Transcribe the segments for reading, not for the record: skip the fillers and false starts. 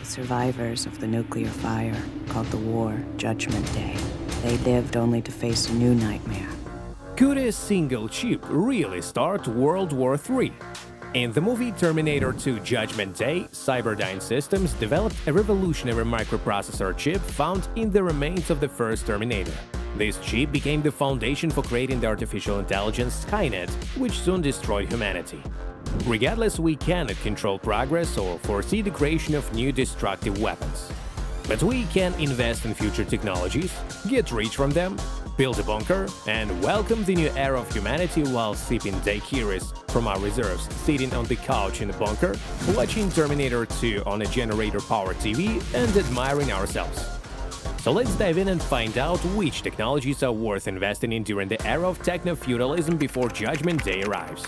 survivors of the nuclear fire called the war Judgment Day. They lived only to face a new nightmare. Could a single chip really start World War III? In the movie Terminator 2 Judgment Day, Cyberdyne Systems developed a revolutionary microprocessor chip found in the remains of the first Terminator. This chip became the foundation for creating the artificial intelligence Skynet, which soon destroyed humanity. Regardless, we cannot control progress or foresee the creation of new destructive weapons. But we can invest in future technologies, get rich from them, build a bunker, and welcome the new era of humanity while sipping daiquiris from our reserves, sitting on the couch in the bunker, watching Terminator 2 on a generator-powered TV, and admiring ourselves. So let's dive in and find out which technologies are worth investing in during the era of techno-feudalism before Judgment Day arrives.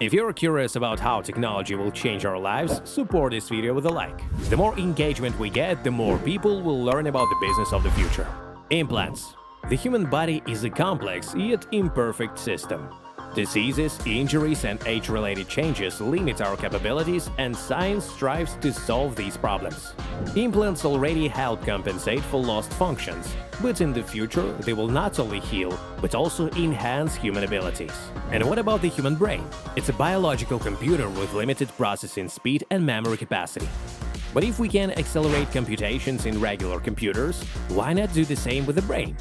If you're curious about how technology will change our lives, support this video with a like. The more engagement we get, the more people will learn about the business of the future. Implants. The human body is a complex yet imperfect system. Diseases, injuries, and age-related changes limit our capabilities, and science strives to solve these problems. Implants already help compensate for lost functions, but in the future they will not only heal, but also enhance human abilities. And what about the human brain? It's a biological computer with limited processing speed and memory capacity. But if we can accelerate computations in regular computers, why not do the same with the brain?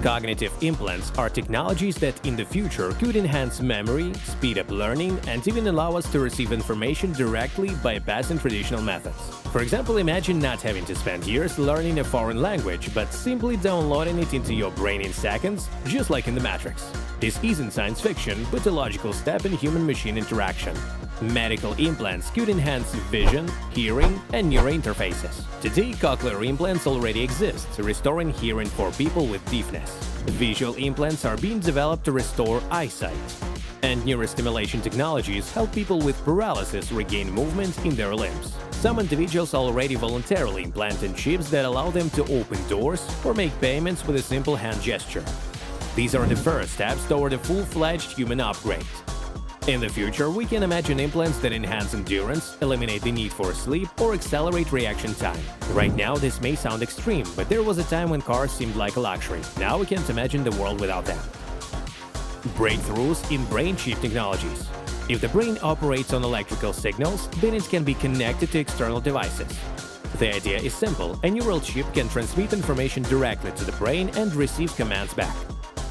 Cognitive implants are technologies that in the future could enhance memory, speed up learning, and even allow us to receive information directly bypassing traditional methods. For example, imagine not having to spend years learning a foreign language, but simply downloading it into your brain in seconds, just like in the Matrix. This isn't science fiction, but a logical step in human-machine interaction. Medical implants could enhance vision, hearing, and neurointerfaces. Today, cochlear implants already exist, restoring hearing for people with deafness. Visual implants are being developed to restore eyesight. And neurostimulation technologies help people with paralysis regain movement in their limbs. Some individuals already voluntarily implanted chips that allow them to open doors or make payments with a simple hand gesture. These are the first steps toward a full-fledged human upgrade. In the future, we can imagine implants that enhance endurance, eliminate the need for sleep, or accelerate reaction time. Right now, this may sound extreme, but there was a time when cars seemed like a luxury. Now we can't imagine the world without them. Breakthroughs in brain chip technologies. If the brain operates on electrical signals, then it can be connected to external devices. The idea is simple: a neural chip can transmit information directly to the brain and receive commands back.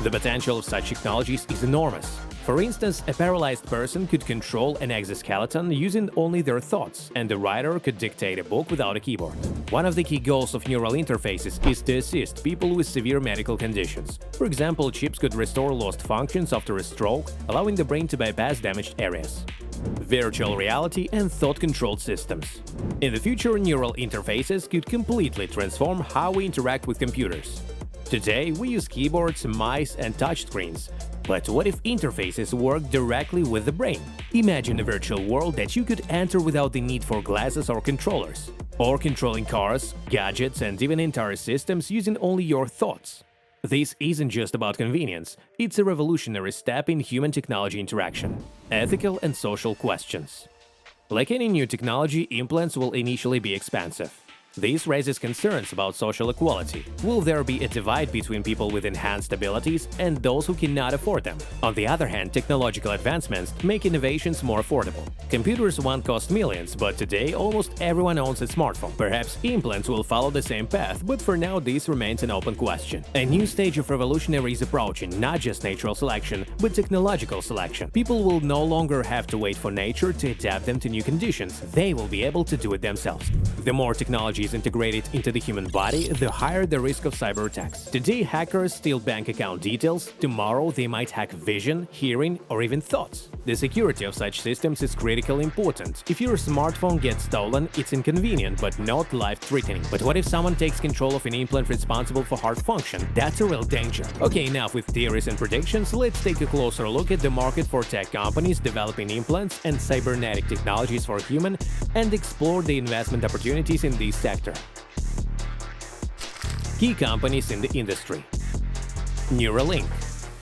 The potential of such technologies is enormous. For instance, a paralyzed person could control an exoskeleton using only their thoughts, and a writer could dictate a book without a keyboard. One of the key goals of neural interfaces is to assist people with severe medical conditions. For example, chips could restore lost functions after a stroke, allowing the brain to bypass damaged areas. Virtual reality and thought-controlled systems. In the future, neural interfaces could completely transform how we interact with computers. Today, we use keyboards, mice, and touchscreens. But what if interfaces work directly with the brain? Imagine a virtual world that you could enter without the need for glasses or controllers. Or controlling cars, gadgets, and even entire systems using only your thoughts. This isn't just about convenience, it's a revolutionary step in human technology interaction. Ethical and social questions. Like any new technology, implants will initially be expensive. This raises concerns about social equality. Will there be a divide between people with enhanced abilities and those who cannot afford them? On the other hand, technological advancements make innovations more affordable. Computers once cost millions, but today almost everyone owns a smartphone. Perhaps implants will follow the same path, but for now this remains an open question. A new stage of revolution is approaching, not just natural selection, but technological selection. People will no longer have to wait for nature to adapt them to new conditions. They will be able to do it themselves. The more technology is integrated into the human body, the higher the risk of cyber attacks. Today, hackers steal bank account details. Tomorrow, they might hack vision, hearing, or even thoughts. The security of such systems is critically important. If your smartphone gets stolen, it's inconvenient, but not life-threatening. But what if someone takes control of an implant responsible for heart function? That's a real danger. Okay, enough with theories and predictions, let's take a closer look at the market for tech companies developing implants and cybernetic technologies for human, and explore the investment opportunities in this sector. Key companies in the industry. Neuralink.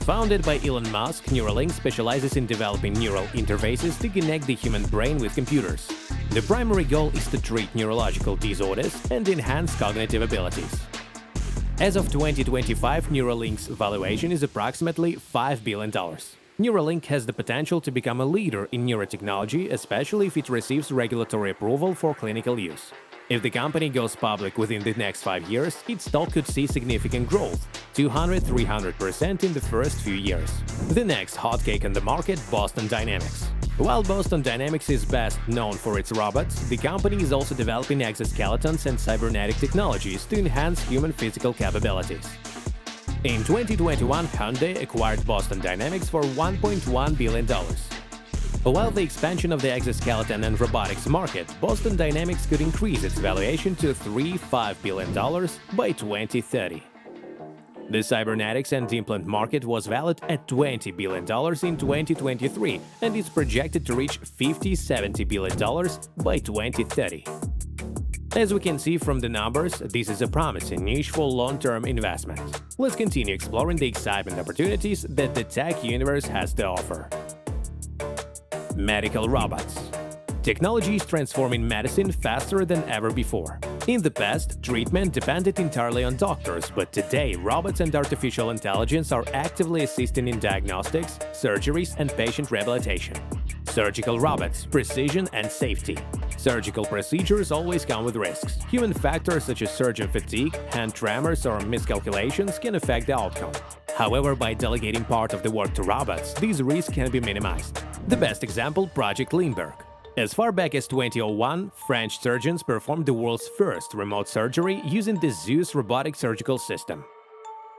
Founded by Elon Musk, Neuralink specializes in developing neural interfaces to connect the human brain with computers. The primary goal is to treat neurological disorders and enhance cognitive abilities. As of 2025, Neuralink's valuation is approximately $5 billion. Neuralink has the potential to become a leader in neurotechnology, especially if it receives regulatory approval for clinical use. If the company goes public within the next 5 years, its stock could see significant growth, 200–300% in the first few years. The next hot cake on the market, Boston Dynamics. While Boston Dynamics is best known for its robots, the company is also developing exoskeletons and cybernetic technologies to enhance human physical capabilities. In 2021, Hyundai acquired Boston Dynamics for $1.1 billion. While the expansion of the exoskeleton and robotics market, Boston Dynamics could increase its valuation to $3–5 billion by 2030. The cybernetics and implant market was valued at $20 billion in 2023 and is projected to reach $50–70 billion by 2030. As we can see from the numbers, this is a promising niche for long-term investment. Let's continue exploring the exciting opportunities that the tech universe has to offer. Medical robots. Technology is transforming medicine faster than ever before. In the past, treatment depended entirely on doctors, but today robots and artificial intelligence are actively assisting in diagnostics, surgeries, and patient rehabilitation. Surgical robots, precision and safety. Surgical procedures always come with risks. Human factors such as surgeon fatigue, hand tremors, or miscalculations can affect the outcome. However, by delegating part of the work to robots, these risks can be minimized. The best example, Project Lindbergh. As far back as 2001, French surgeons performed the world's first remote surgery using the Zeus robotic surgical system.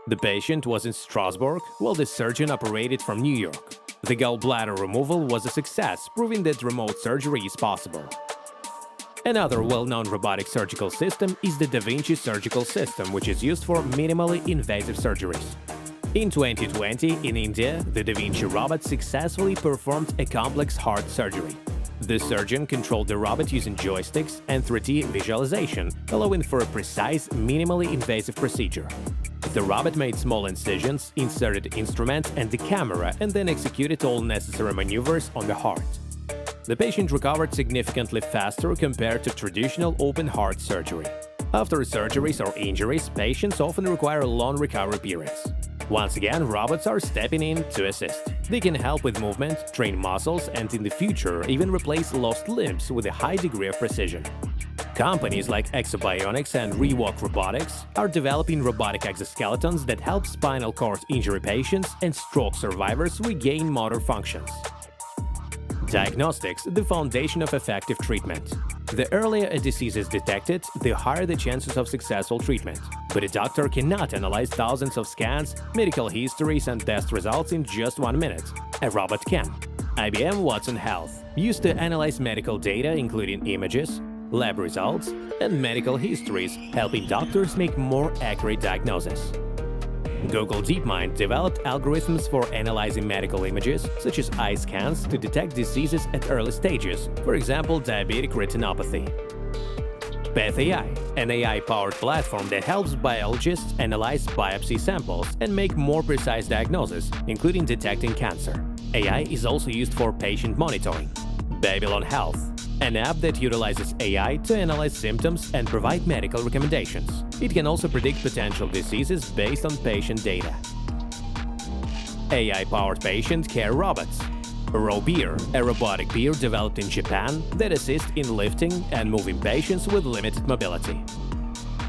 The patient was in Strasbourg, while the surgeon operated from New York. The gallbladder removal was a success, proving that remote surgery is possible. Another well-known robotic surgical system is the Da Vinci surgical system, which is used for minimally invasive surgeries. In 2020, in India, the Da Vinci robot successfully performed a complex heart surgery. The surgeon controlled the robot using joysticks and 3D visualization, allowing for a precise, minimally invasive procedure. The robot made small incisions, inserted instruments and the camera, and then executed all necessary maneuvers on the heart. The patient recovered significantly faster compared to traditional open-heart surgery. After surgeries or injuries, patients often require long recovery periods. Once again, robots are stepping in to assist. They can help with movement, train muscles, and in the future even replace lost limbs with a high degree of precision. Companies like Exobionics and Rewalk Robotics are developing robotic exoskeletons that help spinal cord injury patients and stroke survivors regain motor functions. Diagnostics, the foundation of effective treatment. The earlier a disease is detected, the higher the chances of successful treatment. But a doctor cannot analyze thousands of scans, medical histories, and test results in just 1 minute. A robot can. IBM Watson Health used to analyze medical data, including images, lab results, and medical histories, helping doctors make more accurate diagnoses. Google DeepMind developed algorithms for analyzing medical images, such as eye scans, to detect diseases at early stages, for example, diabetic retinopathy. PathAI, an AI-powered platform that helps biologists analyze biopsy samples and make more precise diagnoses, including detecting cancer. AI is also used for patient monitoring. Babylon Health, an app that utilizes AI to analyze symptoms and provide medical recommendations. It can also predict potential diseases based on patient data. AI-powered patient care robots. Robeer, a robotic beer developed in Japan that assists in lifting and moving patients with limited mobility.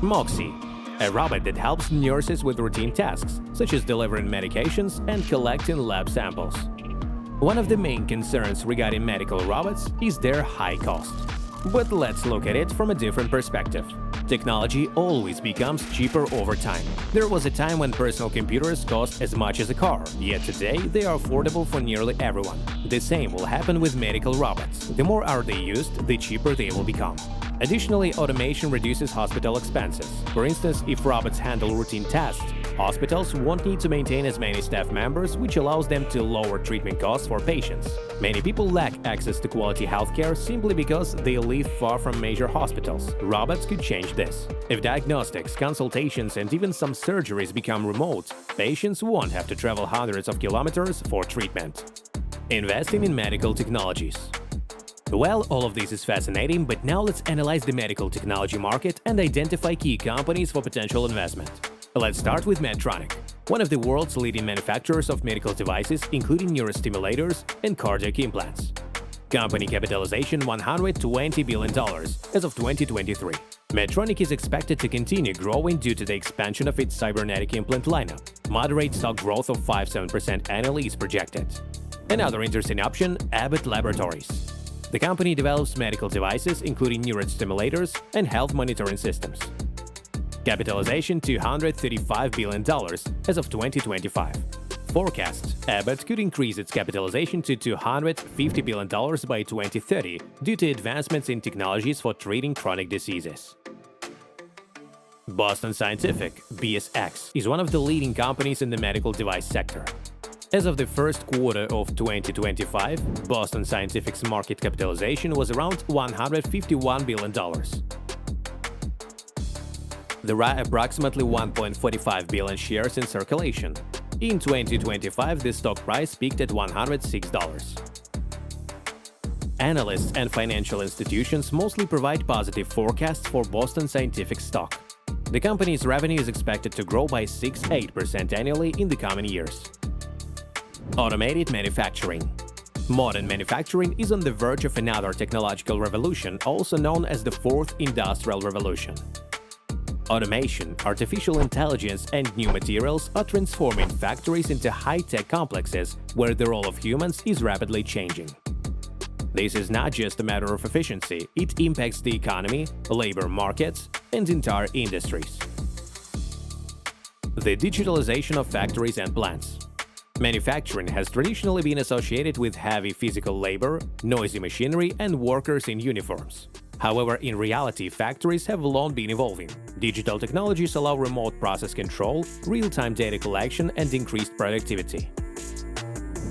Moxie, a robot that helps nurses with routine tasks, such as delivering medications and collecting lab samples. One of the main concerns regarding medical robots is their high cost. But let's look at it from a different perspective. Technology always becomes cheaper over time. There was a time when personal computers cost as much as a car, yet today they are affordable for nearly everyone. The same will happen with medical robots. The more are they used, the cheaper they will become. Additionally, automation reduces hospital expenses. For instance, if robots handle routine tasks, hospitals won't need to maintain as many staff members, which allows them to lower treatment costs for patients. Many people lack access to quality healthcare simply because they live far from major hospitals. Robots could change this. If diagnostics, consultations, and even some surgeries become remote, patients won't have to travel hundreds of kilometers for treatment. Investing in medical technologies. Well, all of this is fascinating, but now let's analyze the medical technology market and identify key companies for potential investment. Let's start with Medtronic, one of the world's leading manufacturers of medical devices, including neurostimulators and cardiac implants. Company capitalization $120 billion as of 2023. Medtronic is expected to continue growing due to the expansion of its cybernetic implant lineup. Moderate stock growth of 5–7% annually is projected. Another interesting option, Abbott Laboratories. The company develops medical devices, including neurostimulators and health monitoring systems. Capitalization $235 billion as of 2025. Forecasts: Abbott could increase its capitalization to $250 billion by 2030 due to advancements in technologies for treating chronic diseases. Boston Scientific, BSX, is one of the leading companies in the medical device sector. As of the first quarter of 2025, Boston Scientific's market capitalization was around $151 billion. There are approximately 1.45 billion shares in circulation. In 2025, the stock price peaked at $106. Analysts and financial institutions mostly provide positive forecasts for Boston Scientific stock. The company's revenue is expected to grow by 6–8% annually in the coming years. Automated manufacturing. Modern manufacturing is on the verge of another technological revolution, also known as the Fourth Industrial Revolution. Automation, artificial intelligence, and new materials are transforming factories into high-tech complexes where the role of humans is rapidly changing. This is not just a matter of efficiency, it impacts the economy, labor markets, and entire industries. The digitalization of factories and plants. Manufacturing has traditionally been associated with heavy physical labor, noisy machinery, and workers in uniforms. However, in reality, factories have long been evolving. Digital technologies allow remote process control, real-time data collection, and increased productivity.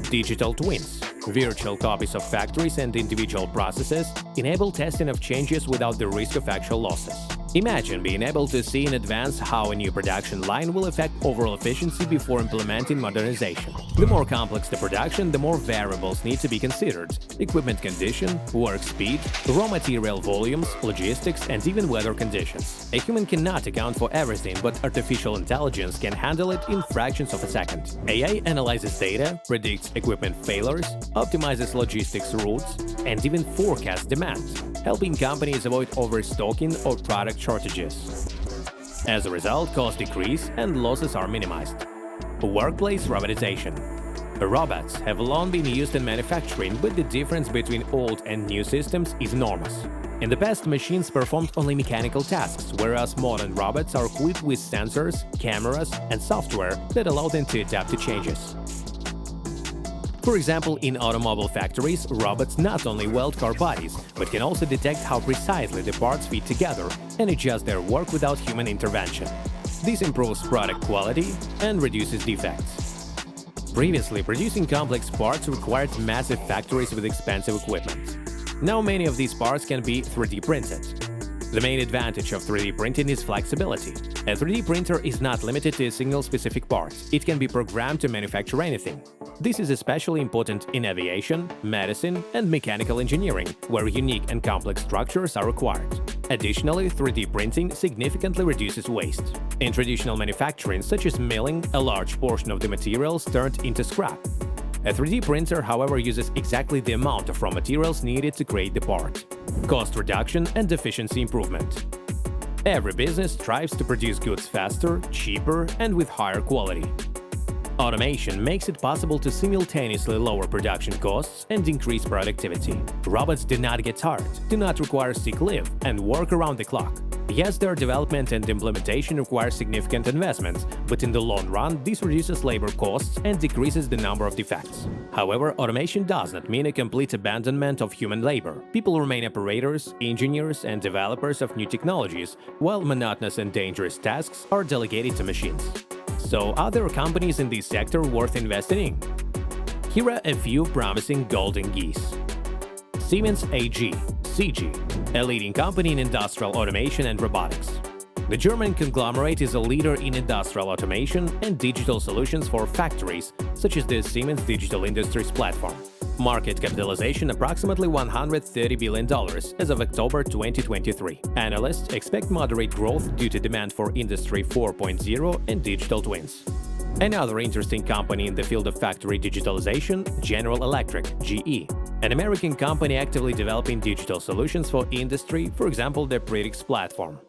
Digital twins, virtual copies of factories and individual processes, enable testing of changes without the risk of actual losses. Imagine being able to see in advance how a new production line will affect overall efficiency before implementing modernization. The more complex the production, the more variables need to be considered: equipment condition, work speed, raw material volumes, logistics, and even weather conditions. A human cannot account for everything, but artificial intelligence can handle it in fractions of a second. AI analyzes data, predicts equipment failures, optimizes logistics routes, and even forecasts demand, helping companies avoid overstocking or product shortages. As a result, costs decrease and losses are minimized. Workplace robotization. Robots have long been used in manufacturing, but the difference between old and new systems is enormous. In the past, machines performed only mechanical tasks, whereas modern robots are equipped with sensors, cameras, and software that allow them to adapt to changes. For example, in automobile factories, robots not only weld car bodies, but can also detect how precisely the parts fit together and adjust their work without human intervention. This improves product quality and reduces defects. Previously, producing complex parts required massive factories with expensive equipment. Now many of these parts can be 3D printed. The main advantage of 3D printing is flexibility. A 3D printer is not limited to a single specific part. It can be programmed to manufacture anything. This is especially important in aviation, medicine, and mechanical engineering, where unique and complex structures are required. Additionally, 3D printing significantly reduces waste. In traditional manufacturing, such as milling, a large portion of the materials turned into scrap. A 3D printer, however, uses exactly the amount of raw materials needed to create the part. Cost reduction and efficiency improvement. Every business strives to produce goods faster, cheaper, and with higher quality. Automation makes it possible to simultaneously lower production costs and increase productivity. Robots do not get tired, do not require sick leave, and work around the clock. Yes, their development and implementation require significant investments, but in the long run, this reduces labor costs and decreases the number of defects. However, automation does not mean a complete abandonment of human labor. People remain operators, engineers, and developers of new technologies, while monotonous and dangerous tasks are delegated to machines. So, are there companies in this sector worth investing in? Here are a few promising golden geese. Siemens AG, CG, a leading company in industrial automation and robotics. The German conglomerate is a leader in industrial automation and digital solutions for factories, such as the Siemens Digital Industries platform. Market capitalization approximately $130 billion as of October 2023. Analysts expect moderate growth due to demand for Industry 4.0 and digital twins. Another interesting company in the field of factory digitalization, General Electric, GE, an American company actively developing digital solutions for industry, for example, the Predix platform.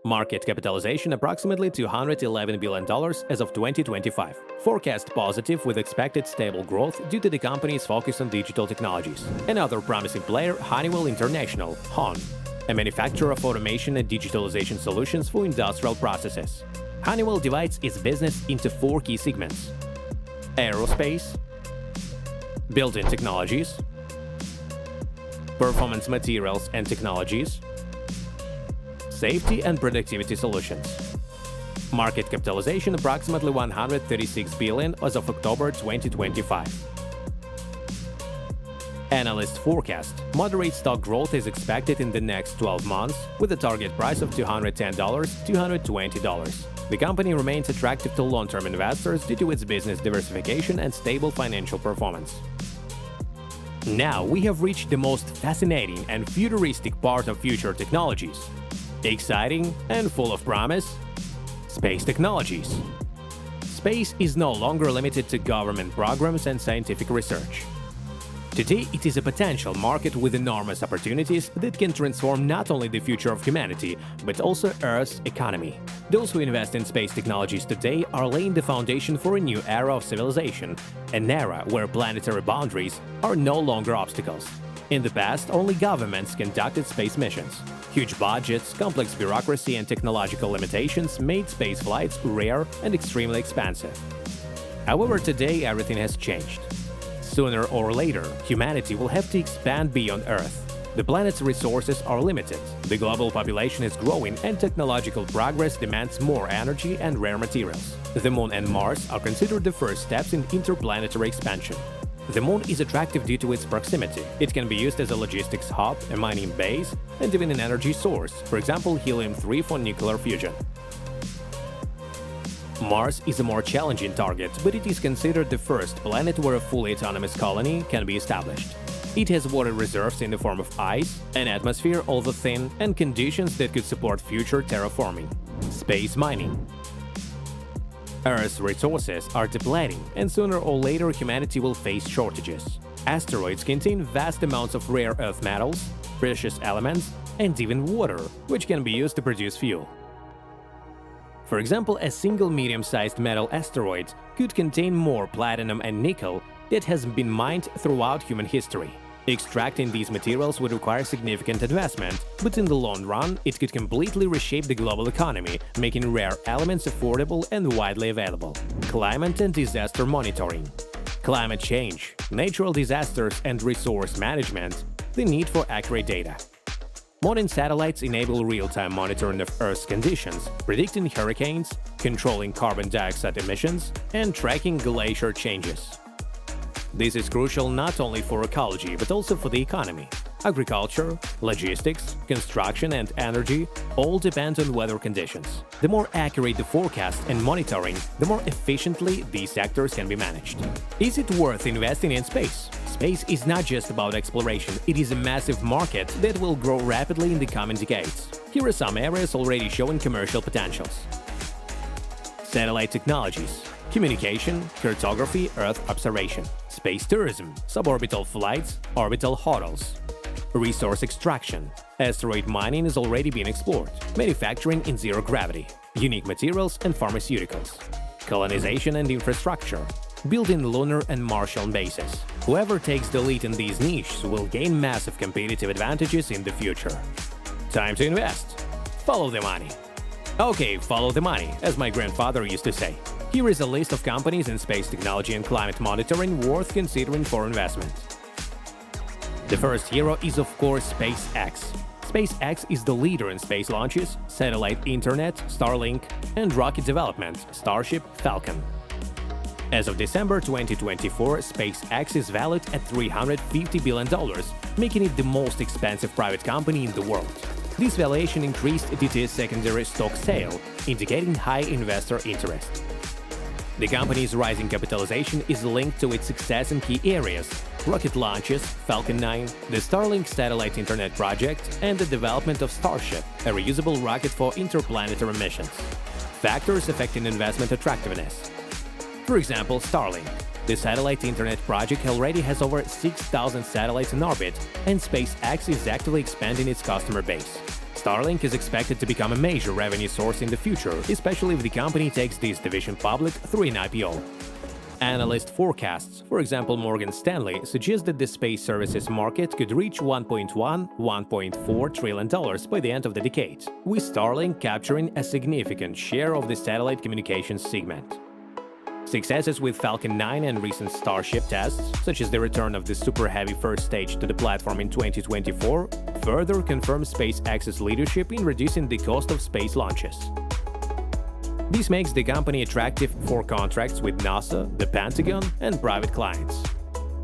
Market capitalization approximately $211 billion as of 2025. Forecast positive with expected stable growth due to the company's focus on digital technologies. Another promising player, Honeywell International, HON, a manufacturer of automation and digitalization solutions for industrial processes. Honeywell divides its business into 4 key segments: aerospace, built-in technologies, performance materials and technologies, safety and productivity solutions. Market capitalization approximately $136 billion as of October 2025. Analysts forecast moderate stock growth is expected in the next 12 months, with a target price of $210–220. The company remains attractive to long-term investors due to its business diversification and stable financial performance. Now we have reached the most fascinating and futuristic part of future technologies. Exciting and full of promise – space technologies. Space is no longer limited to government programs and scientific research. Today, it is a potential market with enormous opportunities that can transform not only the future of humanity, but also Earth's economy. Those who invest in space technologies today are laying the foundation for a new era of civilization, an era where planetary boundaries are no longer obstacles. In the past, only governments conducted space missions. Huge budgets, complex bureaucracy, and technological limitations made space flights rare and extremely expensive. However, today everything has changed. Sooner or later, humanity will have to expand beyond Earth. The planet's resources are limited, the global population is growing, and technological progress demands more energy and rare materials. The Moon and Mars are considered the first steps in interplanetary expansion. The Moon is attractive due to its proximity. It can be used as a logistics hub, a mining base, and even an energy source, for example, helium-3 for nuclear fusion. Mars is a more challenging target, but it is considered the first planet where a fully autonomous colony can be established. It has water reserves in the form of ice, an atmosphere although thin, and conditions that could support future terraforming. Space mining. Earth's resources are depleting, and sooner or later humanity will face shortages. Asteroids contain vast amounts of rare earth metals, precious elements, and even water, which can be used to produce fuel. For example, a single medium-sized metal asteroid could contain more platinum and nickel that has been mined throughout human history. Extracting these materials would require significant investment, but in the long run, it could completely reshape the global economy, making rare elements affordable and widely available. Climate and disaster monitoring. Climate change, natural disasters and resource management, the need for accurate data. Modern satellites enable real-time monitoring of Earth's conditions, predicting hurricanes, controlling carbon dioxide emissions, and tracking glacier changes. This is crucial not only for ecology, but also for the economy. Agriculture, logistics, construction, and energy all depend on weather conditions. The more accurate the forecast and monitoring, the more efficiently these sectors can be managed. Is it worth investing in space? Space is not just about exploration, it is a massive market that will grow rapidly in the coming decades. Here are some areas already showing commercial potentials. Satellite technologies, communication, cartography, Earth observation, space tourism, suborbital flights, orbital hotels. Resource extraction. Asteroid mining is already being explored. Manufacturing in zero gravity. Unique materials and pharmaceuticals. Colonization and infrastructure. Building lunar and Martian bases. Whoever takes the lead in these niches will gain massive competitive advantages in the future. Time to invest. Follow the money. Okay, follow the money, as my grandfather used to say. Here is a list of companies in space technology and climate monitoring worth considering for investment. The first hero is, of course, SpaceX. SpaceX is the leader in space launches, satellite internet, Starlink, and rocket development, Starship, Falcon. As of December 2024, SpaceX is valued at $350 billion, making it the most expensive private company in the world. This valuation increased due to a secondary stock sale, indicating high investor interest. The company's rising capitalization is linked to its success in key areas, rocket launches, Falcon 9, the Starlink satellite internet project, and the development of Starship, a reusable rocket for interplanetary missions. Factors affecting investment attractiveness. For example, Starlink. The satellite internet project already has over 6,000 satellites in orbit, and SpaceX is actively expanding its customer base. Starlink is expected to become a major revenue source in the future, especially if the company takes this division public through an IPO. Analyst forecasts, for example Morgan Stanley, suggest that the space services market could reach $1.1–1.4 trillion by the end of the decade, with Starlink capturing a significant share of the satellite communications segment. Successes with Falcon 9 and recent Starship tests, such as the return of the Super Heavy first stage to the platform in 2024, further confirm SpaceX's leadership in reducing the cost of space launches. This makes the company attractive for contracts with NASA, the Pentagon, and private clients.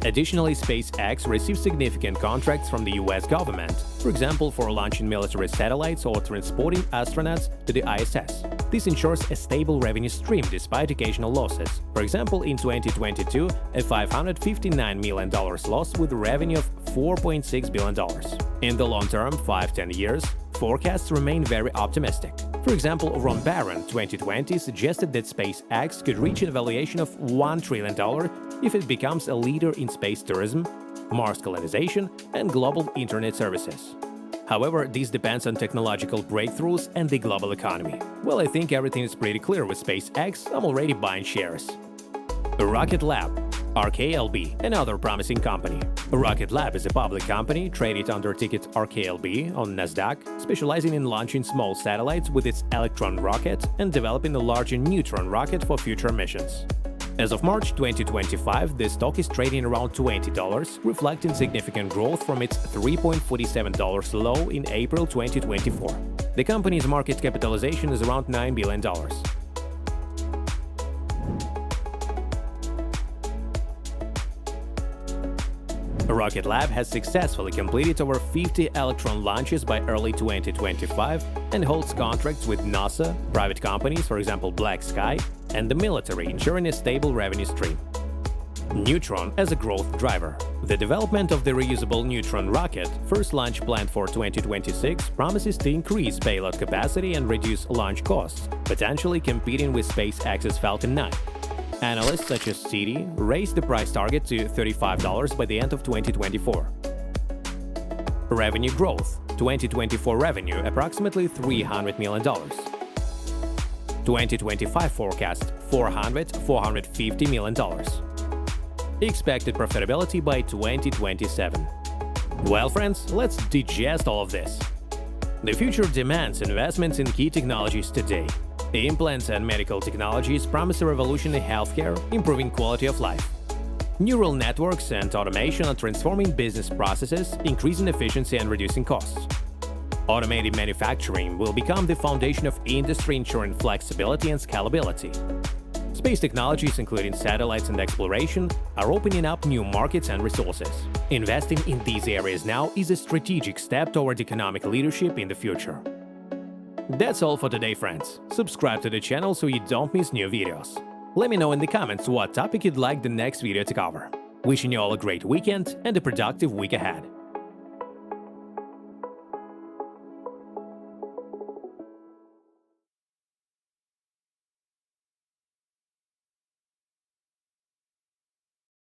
Additionally, SpaceX receives significant contracts from the US government, for example for launching military satellites or transporting astronauts to the ISS. This ensures a stable revenue stream despite occasional losses. For example, in 2022, a $559 million loss with a revenue of $4.6 billion. In the long term, 5–10 years, forecasts remain very optimistic. For example, Ron Barron, 2020, suggested that SpaceX could reach a valuation of $1 trillion if it becomes a leader in space tourism, Mars colonization, and global internet services. However, this depends on technological breakthroughs and the global economy. Well, I think everything is pretty clear with SpaceX. I'm already buying shares. Rocket Lab, RKLB, another promising company. Rocket Lab is a public company traded under ticket RKLB on Nasdaq, specializing in launching small satellites with its Electron rocket and developing a larger Neutron rocket for future missions. As of March 2025, the stock is trading around $20, reflecting significant growth from its $3.47 low in April 2024. The company's market capitalization is around $9 billion. Rocket Lab has successfully completed over 50 Electron launches by early 2025 and holds contracts with NASA, private companies, for example Black Sky, and the military, ensuring a stable revenue stream. Neutron as a growth driver. The development of the reusable Neutron rocket, first launch planned for 2026, promises to increase payload capacity and reduce launch costs, potentially competing with SpaceX's Falcon 9. Analysts such as Citi raised the price target to $35 by the end of 2024. Revenue growth. 2024 revenue approximately $300 million. 2025 forecast $450 million. Expected profitability by 2027. Well, friends, let's digest all of this. The future demands investments in key technologies today. Implants and medical technologies promise a revolution in healthcare, improving quality of life. Neural networks and automation are transforming business processes, increasing efficiency and reducing costs. Automated manufacturing will become the foundation of industry, ensuring flexibility and scalability. Space technologies, including satellites and exploration, are opening up new markets and resources. Investing in these areas now is a strategic step toward economic leadership in the future. That's all for today, friends. Subscribe to the channel so you don't miss new videos. Let me know in the comments what topic you'd like the next video to cover. Wishing you all a great weekend and a productive week ahead.